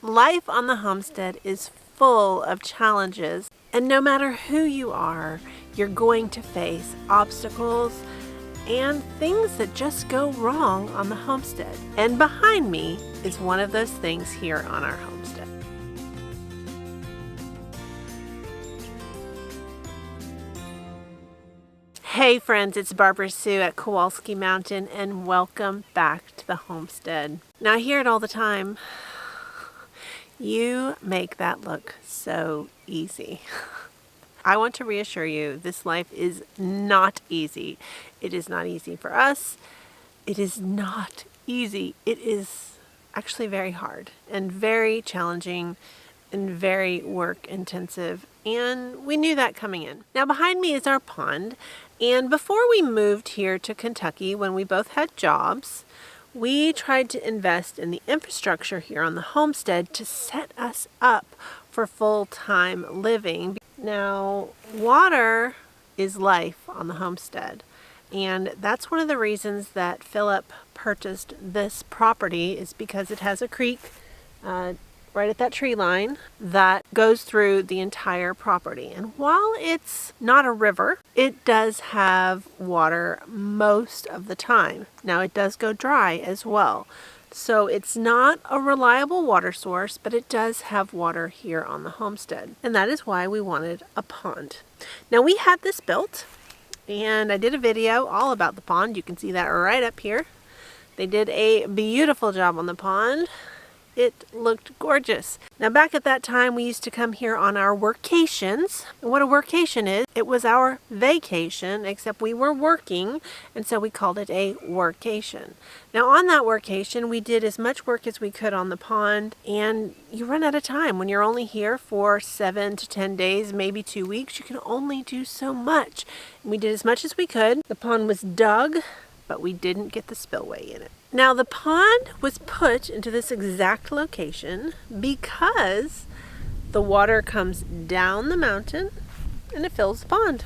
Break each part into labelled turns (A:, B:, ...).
A: Life on the homestead is full of challenges, and no matter who you are, you're going to face obstacles and things that just go wrong on the homestead. And behind me is one of those things here on our homestead. Hey friends, it's Barbara Sue at Kowalski Mountain, and welcome back to the homestead. Now I hear it all the time. You make that look so easy. I want to reassure you, this life is not easy. It is not easy for us. It is not easy. It is actually very hard and very challenging and very work intensive. And we knew that coming in. Now behind me is our pond. And before we moved here to Kentucky, when we both had jobs, we tried to invest in the infrastructure here on the homestead to set us up for full-time living. Now, water is life on the homestead, and that's one of the reasons that Philip purchased this property, is because it has a creek right at that tree line that goes through the entire property. And while it's not a river, it does have water most of the time. Now it does go dry as well. So it's not a reliable water source, but it does have water here on the homestead. And that is why we wanted a pond. Now we had this built, and I did a video all about the pond. You can see that right up here. They did a beautiful job on the pond. It looked gorgeous. Now back at that time, we used to come here on our workations. And what a workation is, it was our vacation, except we were working, and so we called it a workation. Now on that workation, we did as much work as we could on the pond, and you run out of time. When you're only here for 7 to 10 days, maybe 2 weeks, you can only do so much. And we did as much as we could. The pond was dug, but we didn't get the spillway in it. Now the pond was put into this exact location because the water comes down the mountain and it fills the pond.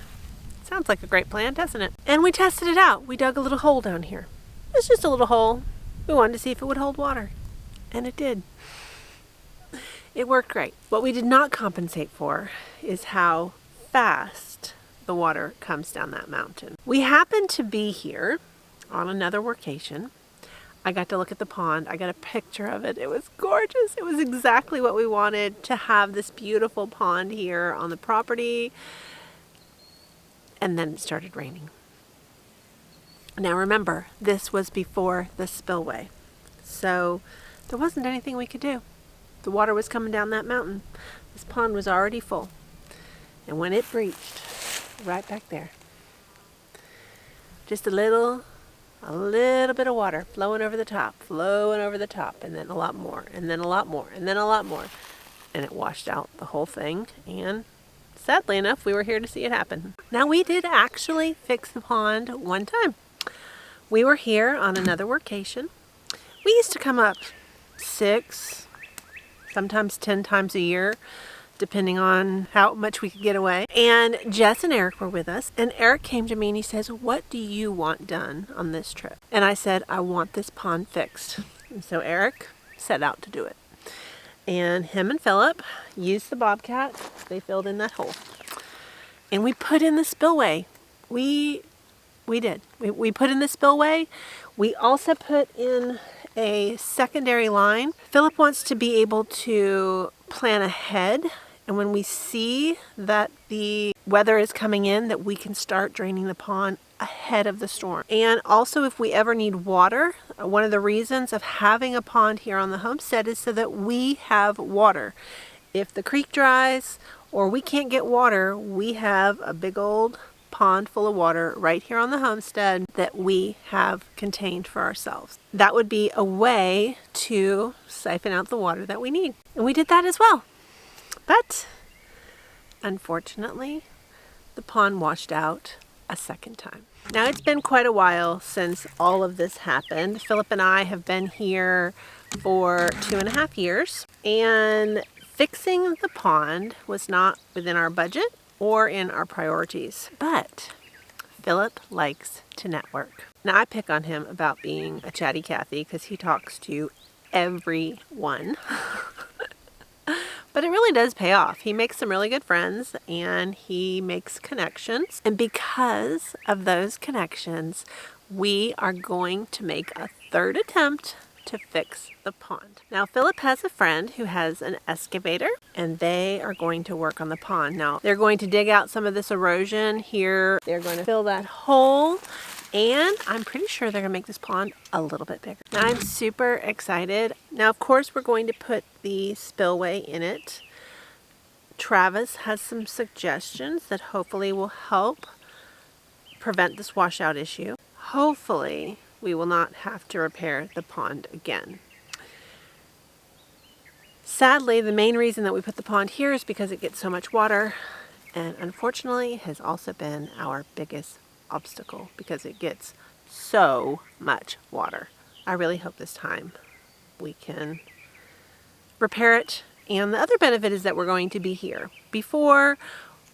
A: Sounds like a great plan, doesn't it? And we tested it out. We dug a little hole down here. It's just a little hole. We wanted to see if it would hold water. And it did. It worked great. What we did not compensate for is how fast the water comes down that mountain. We happened to be here on another workation. I got to look at the pond. I got a picture of it. It was gorgeous. It was exactly what we wanted, to have this beautiful pond here on the property. And then it started raining. Now remember, this was before the spillway. So there wasn't anything we could do. The water was coming down that mountain. This pond was already full. And when it breached, right back there, just a little bit of water flowing over the top, and then a lot more, and then a lot more, and then a lot more. And it washed out the whole thing, and sadly enough, we were here to see it happen. Now we did actually fix the pond one time. We were here on another workation. We used to come up 6, sometimes 10 times a year, depending on how much we could get away. And Jess and Eric were with us, and Eric came to me and he says, "What do you want done on this trip?" And I said, "I want this pond fixed." And so Eric set out to do it. And him and Philip used the bobcat. They filled in that hole. And we put in the spillway. We did. We put in the spillway. We also put in a secondary line. Philip wants to be able to plan ahead, and when we see that the weather is coming in, that we can start draining the pond ahead of the storm. And also, if we ever need water, one of the reasons of having a pond here on the homestead is so that we have water. If the creek dries or we can't get water, we have a big old pond full of water right here on the homestead that we have contained for ourselves. That would be a way to siphon out the water that we need. And we did that as well. But unfortunately, the pond washed out a second time. Now it's been quite a while since all of this happened. Philip and I have been here for 2.5 years, and fixing the pond was not within our budget or in our priorities. But Philip likes to network. Now I pick on him about being a chatty Cathy because he talks to everyone. really does pay off. He makes some really good friends and he makes connections. And because of those connections, we are going to make a third attempt to fix the pond. Now, Philip has a friend who has an excavator and they are going to work on the pond. Now, they're going to dig out some of this erosion here. They're going to fill that hole and I'm pretty sure they're gonna make this pond a little bit bigger. Now, I'm super excited. Now, of course, we're going to put the spillway in it. Travis has some suggestions that hopefully will help prevent this washout issue. Hopefully, we will not have to repair the pond again. Sadly, the main reason that we put the pond here is because it gets so much water, and unfortunately has also been our biggest obstacle because it gets so much water. I really hope this time we can repair it. And the other benefit is that we're going to be here. Before,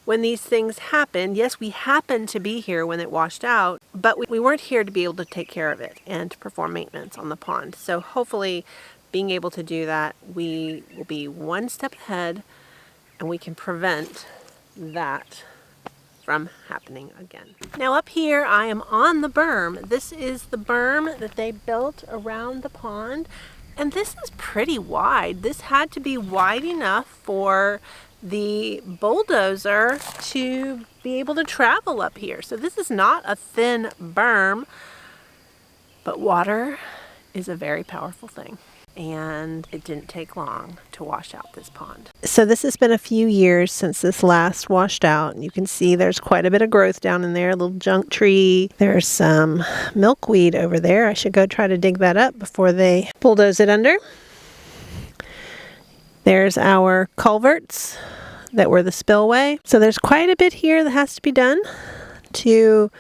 A: when these things happened, yes, we happened to be here when it washed out, but we weren't here to be able to take care of it and to perform maintenance on the pond. So hopefully being able to do that, we will be one step ahead and we can prevent that from happening again. Now up here I am on the berm. This is the berm that they built around the pond, and this is pretty wide. This had to be wide enough for the bulldozer to be able to travel up here. So this is not a thin berm, but water is a very powerful thing. And it didn't take long to wash out this pond. So this has been a few years since this last washed out. You can see there's quite a bit of growth down in there, a little junk tree. There's some milkweed over there. I should go try to dig that up before they bulldoze it under. There's our culverts that were the spillway. So there's quite a bit here that has to be done to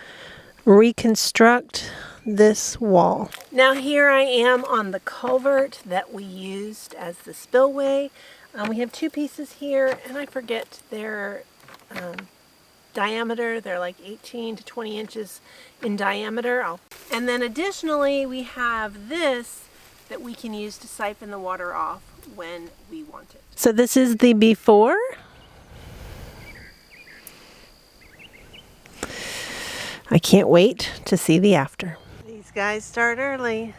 A: reconstruct this wall. Now here I am on the culvert that we used as the spillway. We have two pieces here, and I forget their diameter. They're like 18 to 20 inches in diameter. And then additionally we have this that we can use to siphon the water off when we want it. So this is the before. I can't wait to see the after. These guys start early.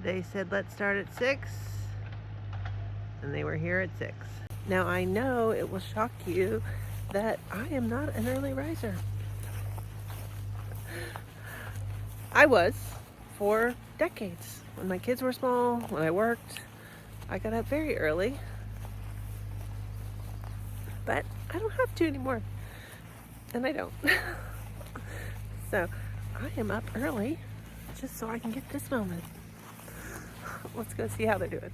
A: They said let's start at 6, and they were here at 6. Now I know it will shock you that I am not an early riser. I was for decades. When my kids were small, when I worked, I got up very early. But I don't have to anymore. And I don't. So I am up early just so I can get this moment. Let's go see how they do it.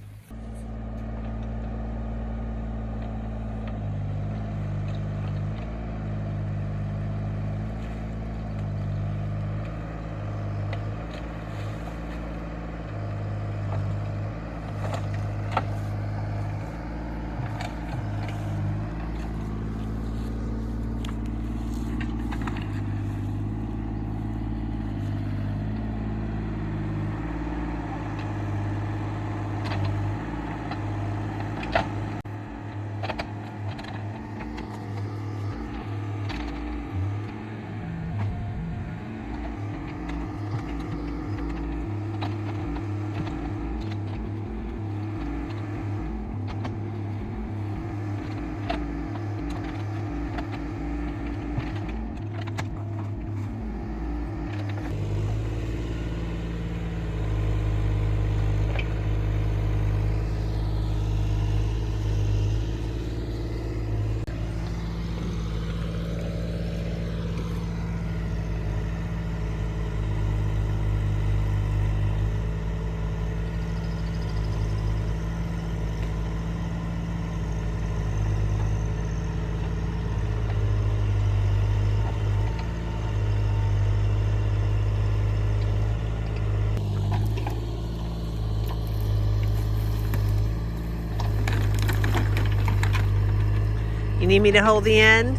A: You need me to hold the end?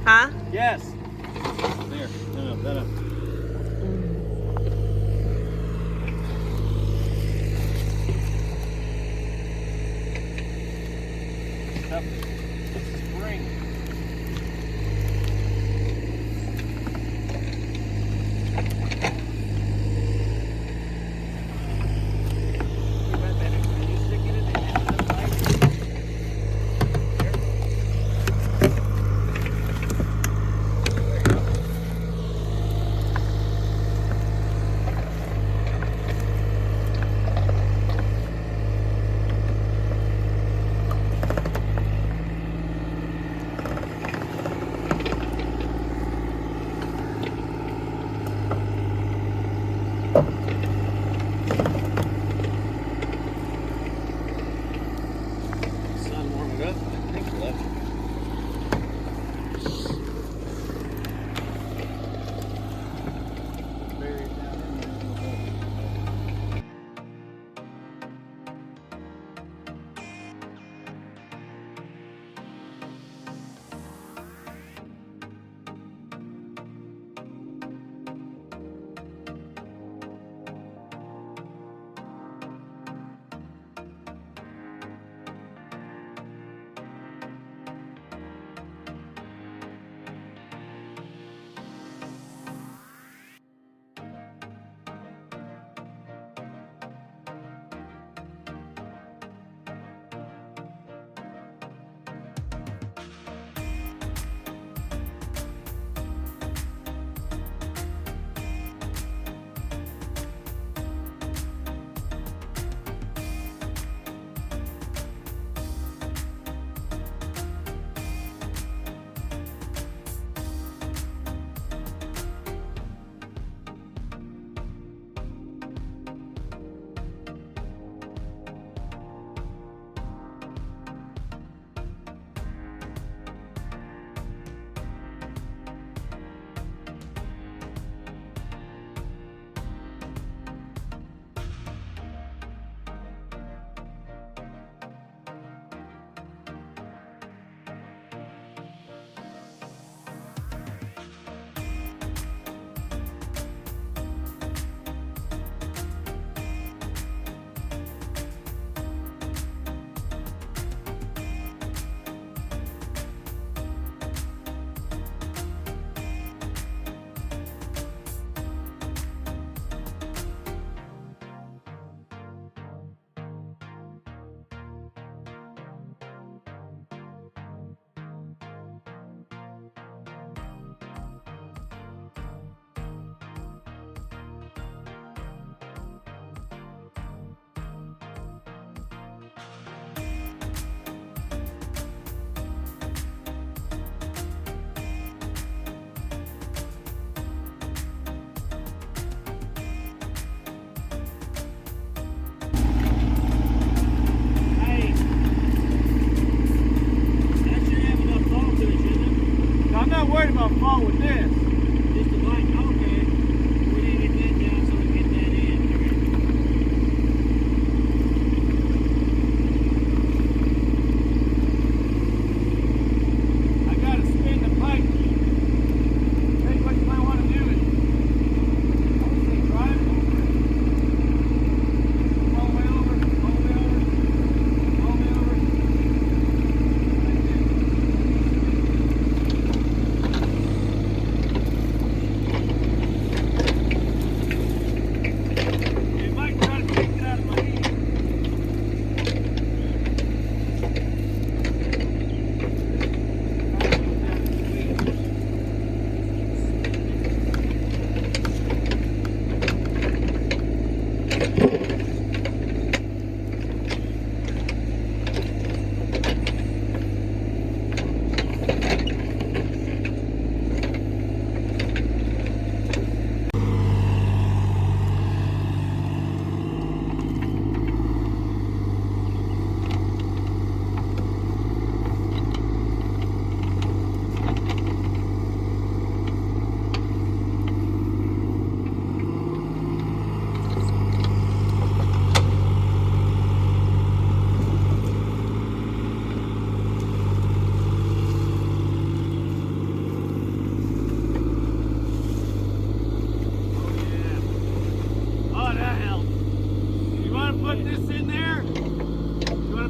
A: Huh?
B: Yes. There. No. Up. Spring. Can you stick it in the end of the pipe? There. There you go.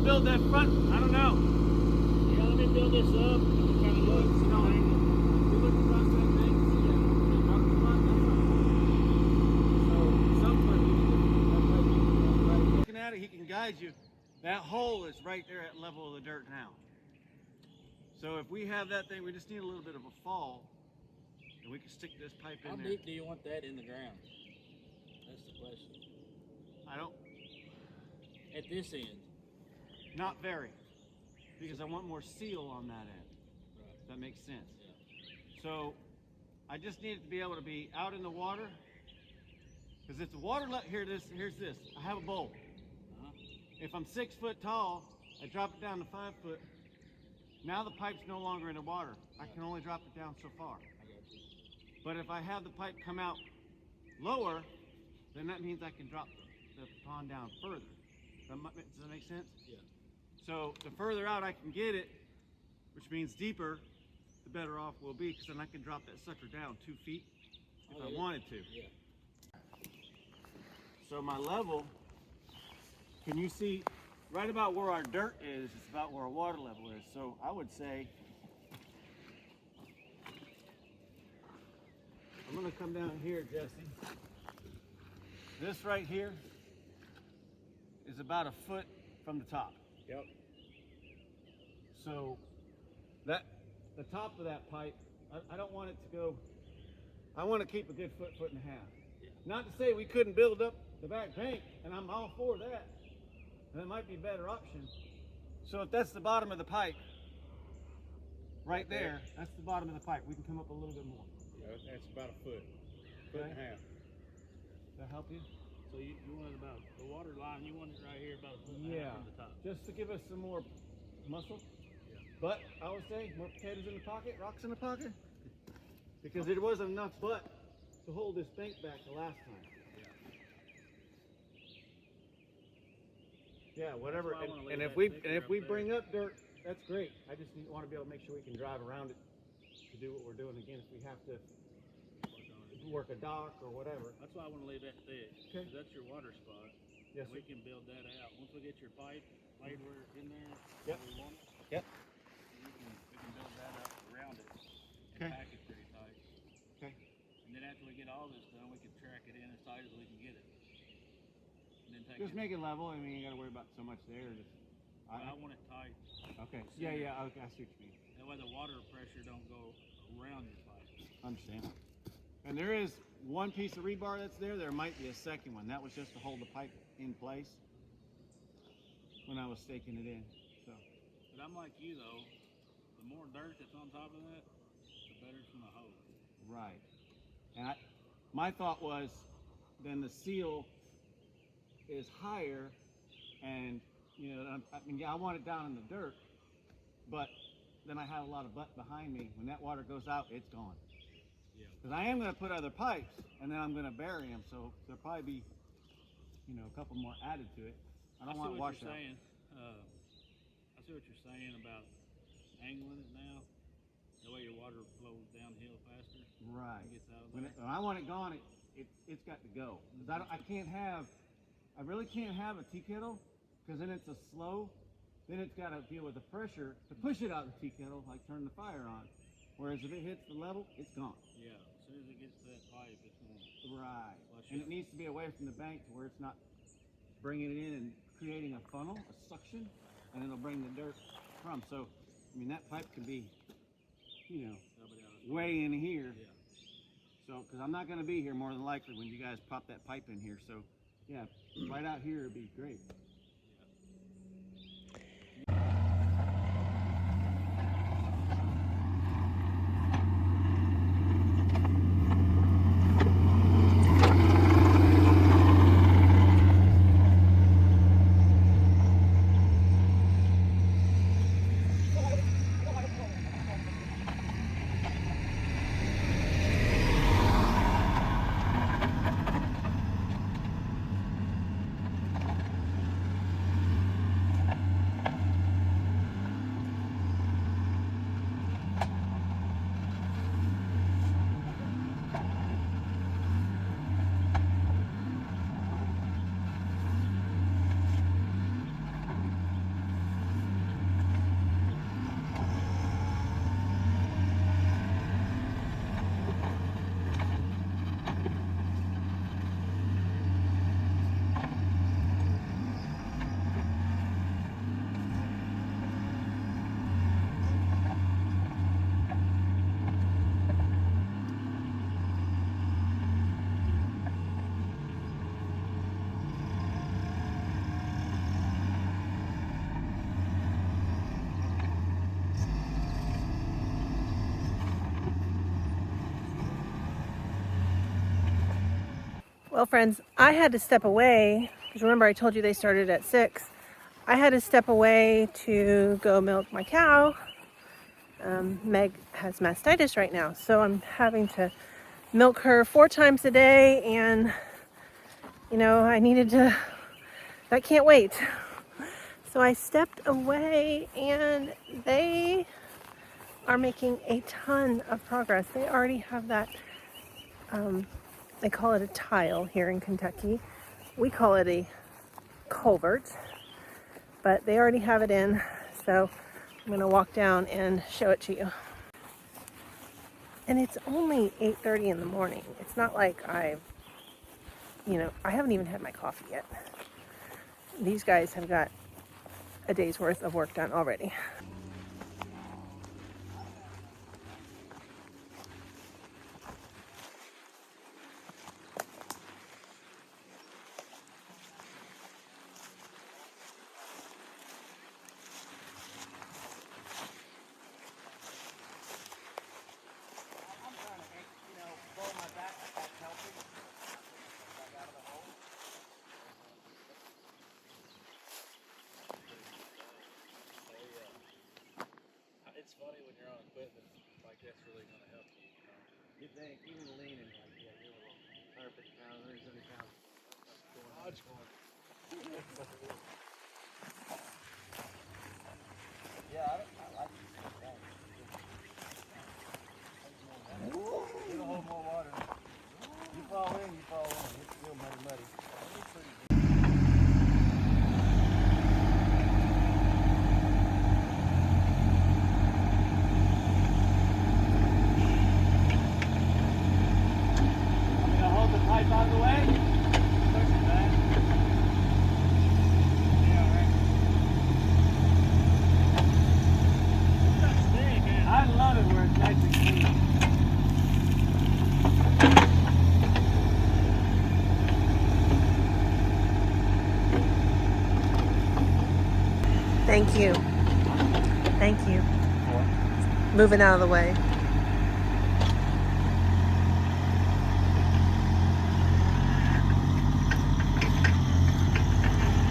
C: build that front, I don't know.
B: Yeah, let me build this up. I'm trying to look.
C: You know, we look across that thing, see that rock spot, that's not. So somewhere we can that might be right. Looking at it, he can guide you. That hole is right there at level of the dirt now. So if we have that thing, we just need a little bit of a fall, and we can stick this pipe in
B: How
C: there.
B: deep do you want that in the ground? That's the question.
C: I don't,
B: At this end.
C: not very, because I want more seal on that end.
B: Right.
C: If that makes sense.
B: Yeah.
C: So I just need it to be able to be out in the water, because if the water here's this. I have a bowl.
B: Uh-huh.
C: If I'm 6 foot tall, I drop it down to 5 foot. Now the pipe's no longer in the water. I can only drop it down so far.
B: I got you.
C: But if I have the pipe come out lower, then that means I can drop the pond down further. Does that make sense?
B: Yeah.
C: So the further out I can get it, which means deeper, the better off we'll be, because then I can drop that sucker down 2 feet if I wanted to.
B: Yeah.
C: So my level, can you see right about where our dirt is about where our water level is. So I would say, I'm gonna come down here, Jesse. This right here is about a foot from the top.
B: Yep.
C: So the top of that pipe, I don't want it to go, I want to keep a good foot, foot and a half.
B: Yeah.
C: Not to say we couldn't build up the back bank, and I'm all for that. And that might be a better option. So if that's the bottom of the pipe, right there, that's the bottom of the pipe. We can come up a little bit more.
B: Yeah, that's about a foot and a half.
C: Does that help you?
B: So you want it about the water line, you want it right here about a foot and a half
C: Yeah,
B: from the top.
C: just to give us some more muscle.
B: Yeah.
C: But I would say more potatoes in the pocket, rocks in the pocket, because there wasn't enough butt to hold this bank back the last time.
B: Yeah.
C: Yeah, whatever.
B: That's why I wanna
C: And
B: leave
C: if
B: that
C: we
B: thicker up there.
C: bring up dirt, that's great. I just want to be able to make sure we can drive around it to do what we're doing. Again, if we have to work a dock or whatever.
B: That's why I want to leave that thick.
C: Okay.
B: 'Cause that's your water spot.
C: Yes,
B: And we
C: sir.
B: can build that out. Once we get your pipe laid where it's in there,
C: Yep.
B: where we want it,
C: Yep.
B: we can build that up around it and
C: Okay.
B: pack it pretty tight.
C: Okay.
B: And then after we get all this done, we can track it in as tight as we can get it. And then take
C: Just
B: it.
C: make it level. I mean, you got to worry about so much there. Just,
B: I want it tight.
C: okay. Yeah, yeah. Okay, I see what you mean.
B: That way the water pressure don't go around your pipe.
C: Understand. And there is one piece of rebar that's there. There might be a second one. That was just to hold the pipe in place when I was staking it in. So.
B: But I'm like you though. The more dirt that's on top of that, the better it's gonna hold.
C: Right. And my thought was, then the seal is higher, and you know, I mean, yeah, I want it down in the dirt, but then I have a lot of butt behind me. When that water goes out, it's gone.
B: Yeah.
C: Because I am going to put other pipes, and then I'm going to bury them, so there'll probably be, you know, a couple more added to it. I don't want
B: see what
C: washout.
B: you're saying. I see what you're saying about angling it now. That way your water flows downhill faster.
C: Right.
B: And gets out of
C: When
B: there.
C: I want it gone, it's got to go. 'Cause I really can't have a tea kettle, because then it's a slow. Then it's got to deal with the pressure to push it out of the tea kettle, like turn the fire on. Whereas if it hits the level, it's gone.
B: Yeah, as soon as it gets to that pipe, it's going
C: Right.
B: Flush
C: And
B: it.
C: it needs to be away from the bank to where it's not bringing it in and creating a funnel, a suction, and it'll bring the dirt from. So, I mean, that pipe can be, you know, way in here.
B: Yeah.
C: So, because I'm not going to be here more than likely when you guys pop that pipe in here. So, yeah, right out here would be great.
A: Well, friends, I had to step away because remember I told you they started at 6. I had to step away to go milk my cow. Meg has mastitis right now, so I'm having to milk her 4 times a day, and you know, that can't wait. So I stepped away, and they are making a ton of progress. They already have that, they call it a tile here in Kentucky. We call it a culvert, but they already have it in, so I'm gonna walk down and show it to you. And it's only 8:30 in the morning. It's not like I haven't even had my coffee yet. These guys have got a day's worth of work done already.
B: It's funny when you're on equipment like that's really going to help you.
C: You think, even leaning like, yeah, you're a little 150 pounds, 170 pounds. Lodge going. Yeah, I like it. It'll hold more water. You fall in, you fall in. It's still muddy. Hold the pipe out of the way. Push it back. Yeah, right. That's big, man. I love it where it's nice and clean.
A: Thank you. Thank you. Moving out of the way.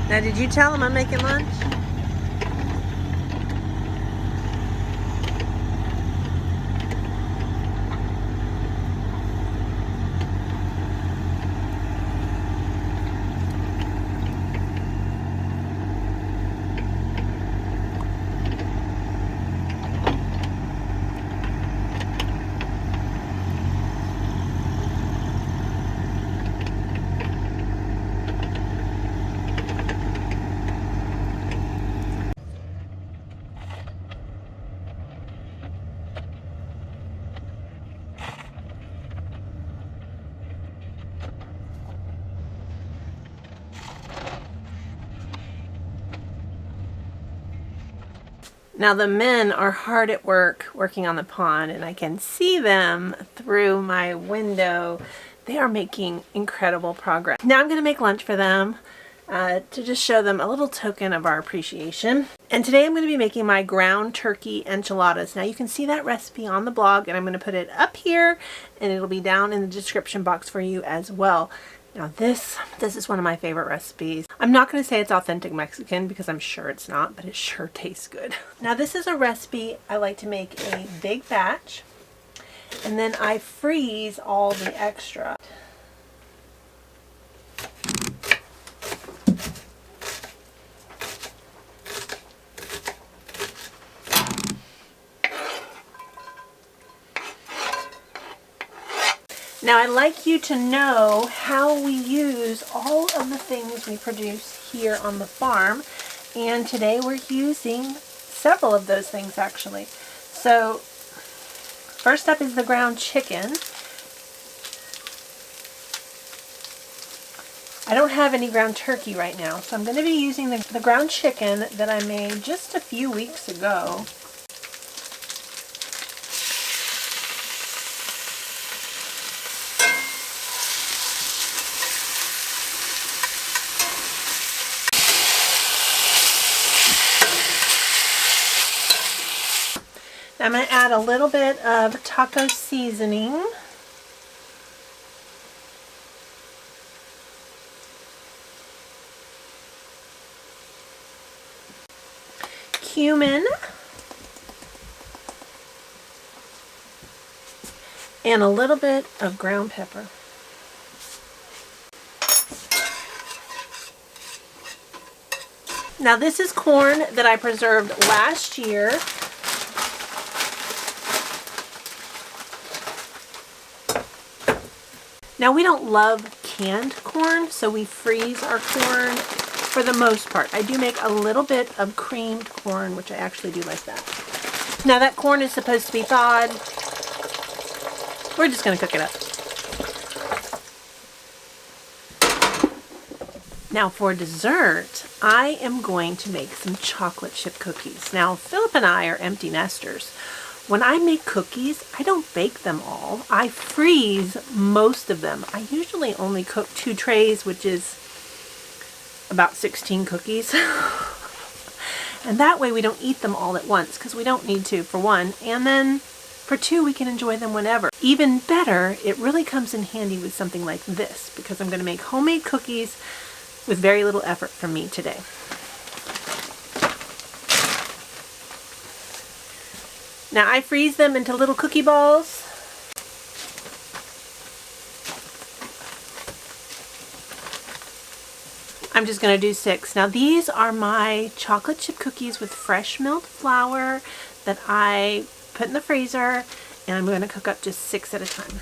A: Now, did you tell them I'm making lunch? Now the men are hard at work working on the pond, and I can see them through my window. They are making incredible progress. Now I'm going to make lunch for them to just show them a little token of our appreciation. And today I'm going to be making my ground turkey enchiladas. Now you can see that recipe on the blog, and I'm going to put it up here, and it'll be down in the description box for you as well. Now this is one of my favorite recipes. I'm not going to say it's authentic Mexican because I'm sure it's not, but it sure tastes good. Now this is a recipe I like to make a big batch, and then I freeze all the extra. Now I'd like you to know how we use all of the things we produce here on the farm, and today we're using several of those things actually. So first up is the ground chicken. I don't have any ground turkey right now, so I'm going to be using the ground chicken that I made just a few weeks ago. I'm going to add a little bit of taco seasoning. cumin, and a little bit of ground pepper. Now this is corn that I preserved last year. Now we don't love canned corn, so we freeze our corn for the most part. I do make a little bit of creamed corn, which I actually do like that. Now that corn is supposed to be thawed. We're just gonna cook it up. Now for dessert, I am going to make some chocolate chip cookies. Now Philip and I are empty nesters. When I make cookies, I don't bake them all. I freeze most of them. I usually only cook 2 trays, which is about 16 cookies. And that way we don't eat them all at once, because we don't need to, for one. And then for 2, we can enjoy them whenever. Even better, it really comes in handy with something like this, because I'm going to make homemade cookies with very little effort from me today. Now I freeze them into little cookie balls. I'm just going to do 6. Now these are my chocolate chip cookies with fresh milled flour that I put in the freezer, and I'm going to cook up just 6 at a time.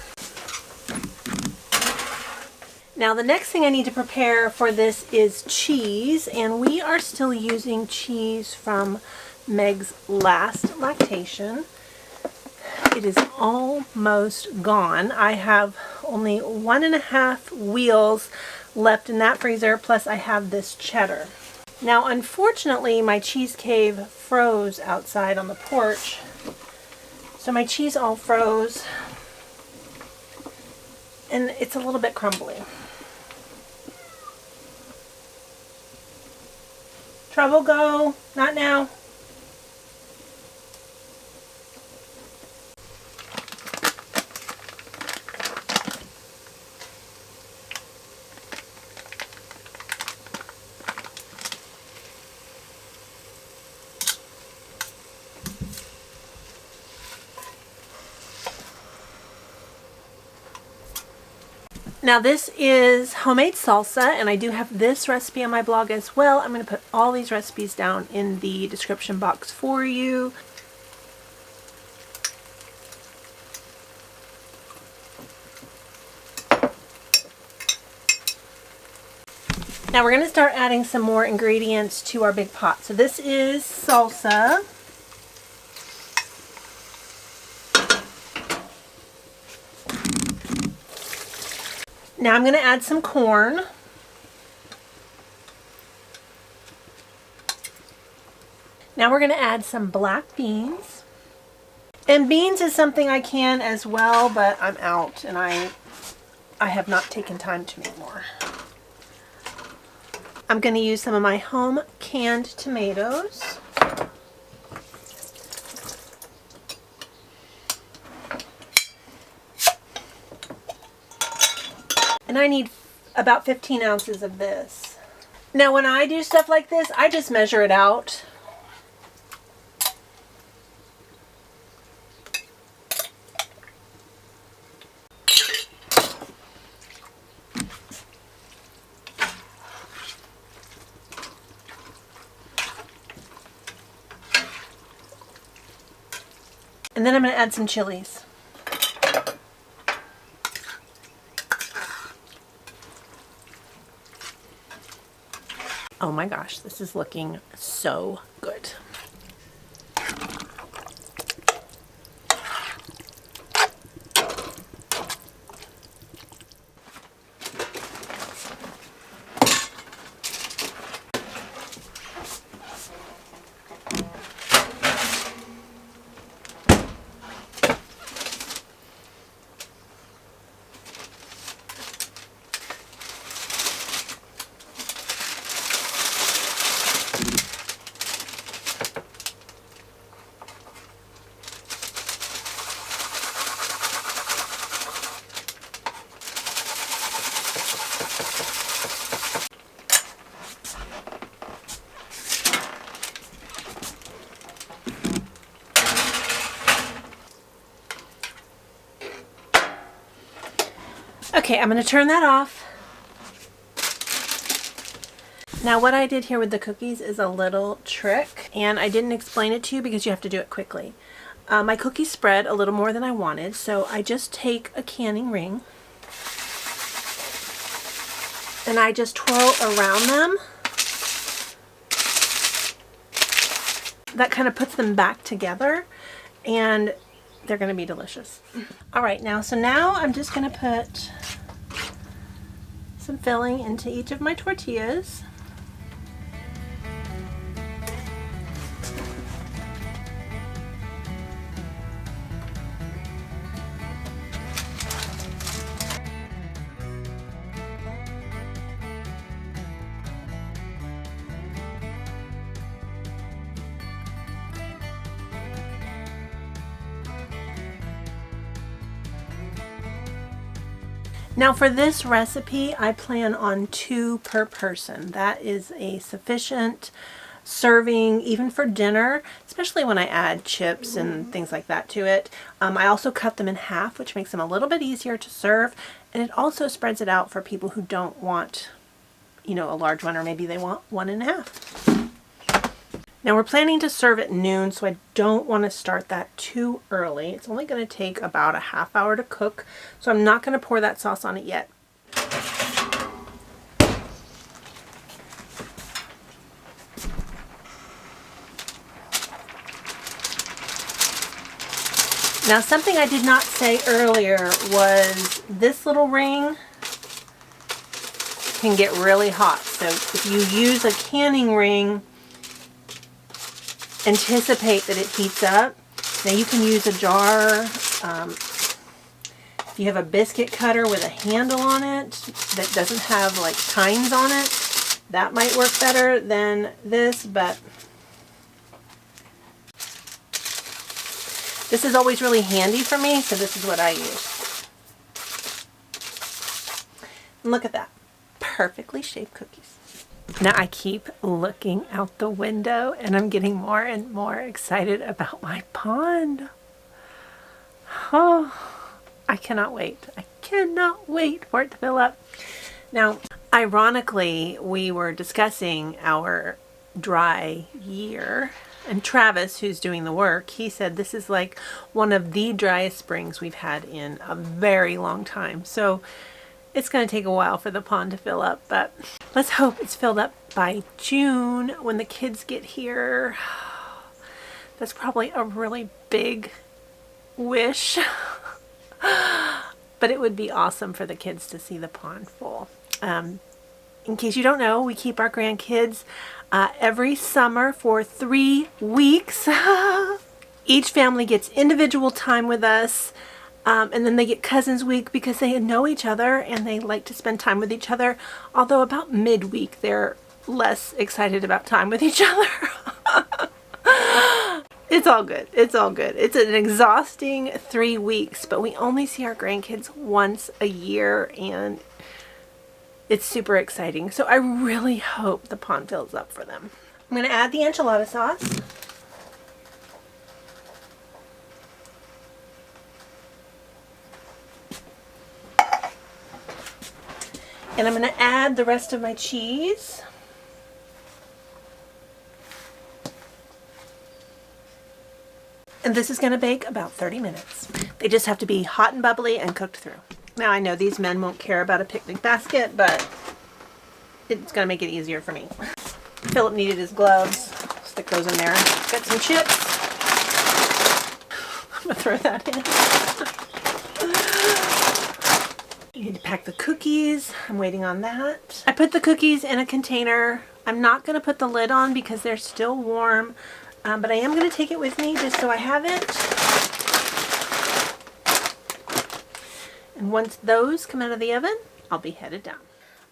A: Now the next thing I need to prepare for this is cheese, and we are still using cheese from Meg's last lactation. It is almost gone. I have only 1.5 wheels left in that freezer, plus I have this cheddar. Now unfortunately my cheese cave froze outside on the porch, so my cheese all froze and it's a little bit crumbly. Trouble go, not now. Now this is homemade salsa, and I do have this recipe on my blog as well. I'm going to put all these recipes down in the description box for you. Now we're going to start adding some more ingredients to our big pot. So this is salsa. Now I'm going to add some corn. Now we're going to add some black beans. And beans is something I can as well, but I'm out and I have not taken time to make more. I'm going to use some of my home canned tomatoes. And I need about 15 ounces of this. Now when I do stuff like this, I just measure it out. And then I'm going to add some chilies. Oh my gosh, this is looking so good. Okay, I'm going to turn that off. Now what I did here with the cookies is a little trick, and I didn't explain it to you because you have to do it quickly. My cookies spread a little more than I wanted, so I just take a canning ring and I just twirl around them. That kind of puts them back together, and they're going to be delicious. All right, now I'm just going to put some filling into each of my tortillas. Now for this recipe, I plan on 2 per person. That is a sufficient serving, even for dinner, especially when I add chips and things like that to it. I also cut them in half, which makes them a little bit easier to serve, and it also spreads it out for people who don't want, a large one, or maybe they want 1.5. Now we're planning to serve at noon, so I don't want to start that too early. It's only going to take about a half hour to cook, so I'm not going to pour that sauce on it yet. Now something I did not say earlier was this little ring can get really hot. So if you use a canning ring, anticipate that it heats up. Now you can use a jar. If you have a biscuit cutter with a handle on it that doesn't have like tines on it, that might work better than this, but this is always really handy for me, so this is what I use. And look at that. Perfectly shaped cookies. Now I keep looking out the window and I'm getting more and more excited about my pond. Oh, I cannot wait. I cannot wait for it to fill up. Now, ironically, we were discussing our dry year, and Travis, who's doing the work, he said this is like one of the driest springs we've had in a very long time. So it's going to take a while for the pond to fill up, but let's hope it's filled up by June when the kids get here. That's probably a really big wish, but it would be awesome for the kids to see the pond full. In case you don't know, we keep our grandkids every summer for 3 weeks. Each family gets individual time with us. And then they get Cousins Week because they know each other and they like to spend time with each other. Although about midweek, they're less excited about time with each other. It's all good. It's all good. It's an exhausting 3 weeks, but we only see our grandkids once a year and it's super exciting. So I really hope the pond fills up for them. I'm going to add the enchilada sauce. And I'm going to add the rest of my cheese. And this is going to bake about 30 minutes. They just have to be hot and bubbly and cooked through. Now I know these men won't care about a picnic basket, but it's going to make it easier for me. Philip needed his gloves. Stick those in there. Got some chips. I'm going to throw that in. You need to pack the cookies. I'm waiting on that. I put the cookies in a container. I'm not going to put the lid on because they're still warm, but I am going to take it with me just so I have it. And once those come out of the oven, I'll be headed down.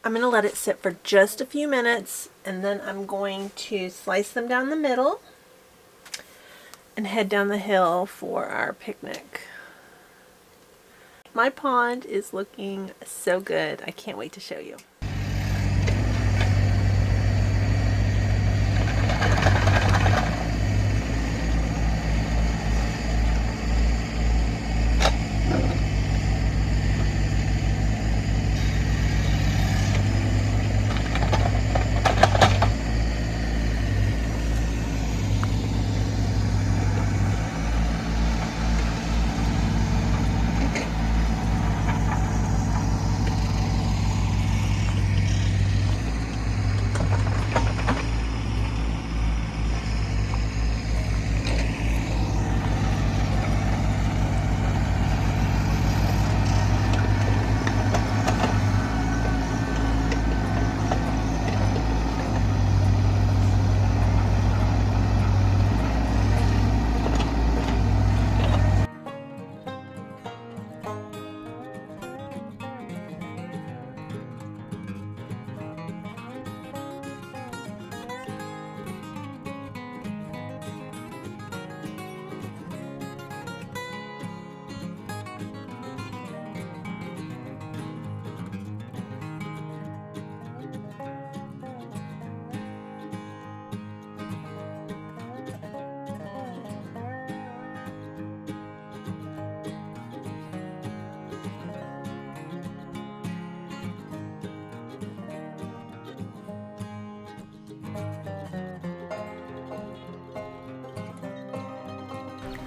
A: I'm going to let it sit for just a few minutes, and then I'm going to slice them down the middle and head down the hill for our picnic. My pond is looking so good. I can't wait to show you.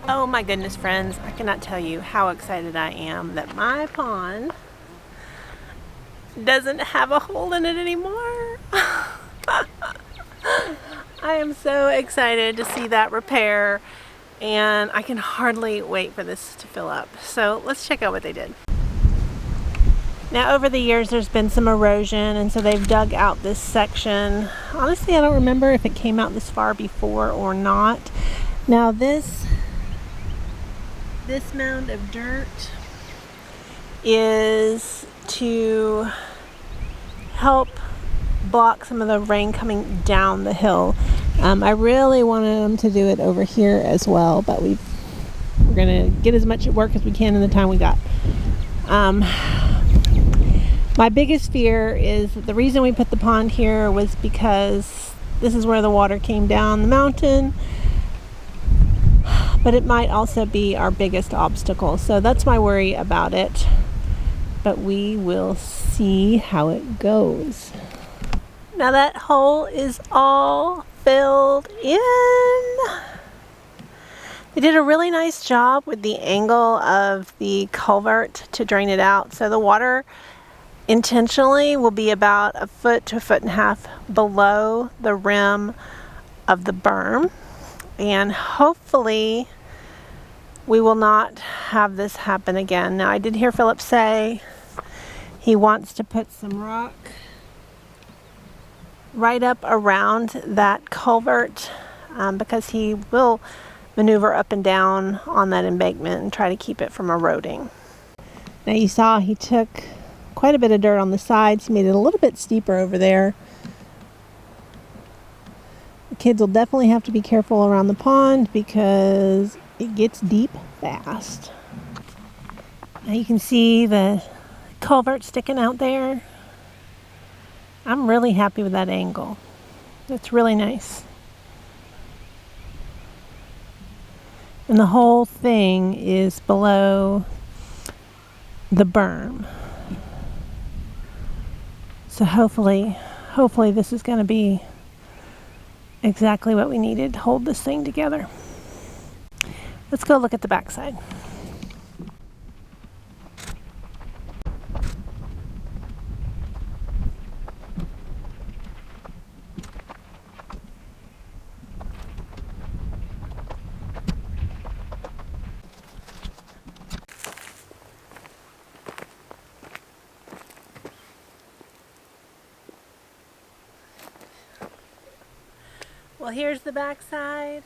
A: Oh my goodness, friends, I cannot tell you how excited I am that my pond doesn't have a hole in it anymore. I am so excited to see that repair, and I can hardly wait for this to fill up. So let's check out what they did. Now, over the years there's been some erosion, and so they've dug out this section. Honestly, I don't remember if it came out this far before or not. Now this mound of dirt is to help block some of the rain coming down the hill. I really wanted them to do it over here as well, but we're gonna get as much work as we can in the time we got. My biggest fear is that the reason we put the pond here was because this is where the water came down the mountain, but it might also be our biggest obstacle. So that's my worry about it, but we will see how it goes. Now that hole is all filled in. They did a really nice job with the angle of the culvert to drain it out. So the water intentionally will be about 1 foot to 1.5 feet below the rim of the berm. And hopefully we will not have this happen again. Now, I did hear Philip say he wants to put some rock right up around that culvert because he will maneuver up and down on that embankment and try to keep it from eroding. Now you saw he took quite a bit of dirt on the sides. He made it a little bit steeper over there. The kids will definitely have to be careful around the pond because it gets deep fast. Now you can see the culvert sticking out there. I'm really happy with that angle. It's really nice. And the whole thing is below the berm. So hopefully this is going to be exactly what we needed to hold this thing together. Let's go look at the backside. Well, here's the backside.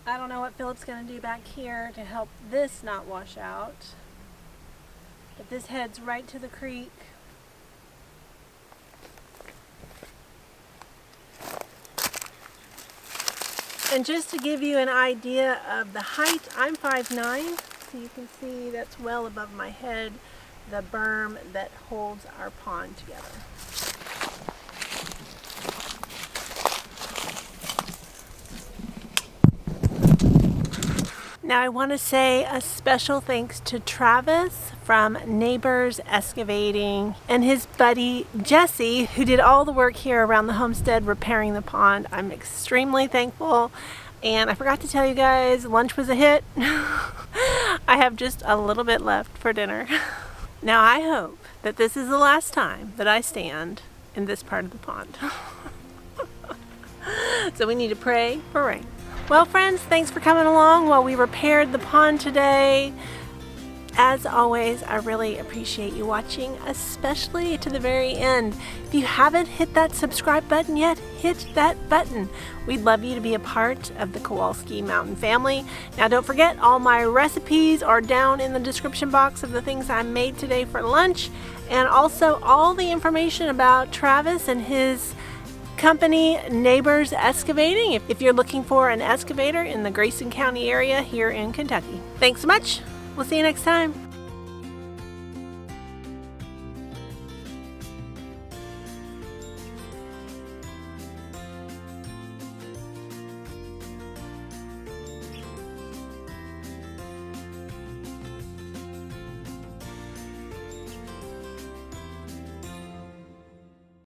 A: I don't know what Philip's going to do back here to help this not wash out. But this heads right to the creek. And just to give you an idea of the height, I'm 5'9", so you can see that's well above my head, the berm that holds our pond together. Now I want to say a special thanks to Travis from Neighbors Excavating and his buddy Jessie, who did all the work here around the homestead repairing the pond. I'm extremely thankful, and I forgot to tell you guys, lunch was a hit. I have just a little bit left for dinner. Now I hope that this is the last time that I stand in this part of the pond. So we need to pray for rain. Well, friends, thanks for coming along while we repaired the pond today. As always, I really appreciate you watching, especially to the very end. If you haven't hit that subscribe button yet, hit that button. We'd love you to be a part of the Kowalski Mountain family. Now, don't forget, all my recipes are down in the description box of the things I made today for lunch, and also all the information about Travis and his company, Neighbors Excavating, if you're looking for an excavator in the Grayson County area here in Kentucky. Thanks so much. We'll see you next time.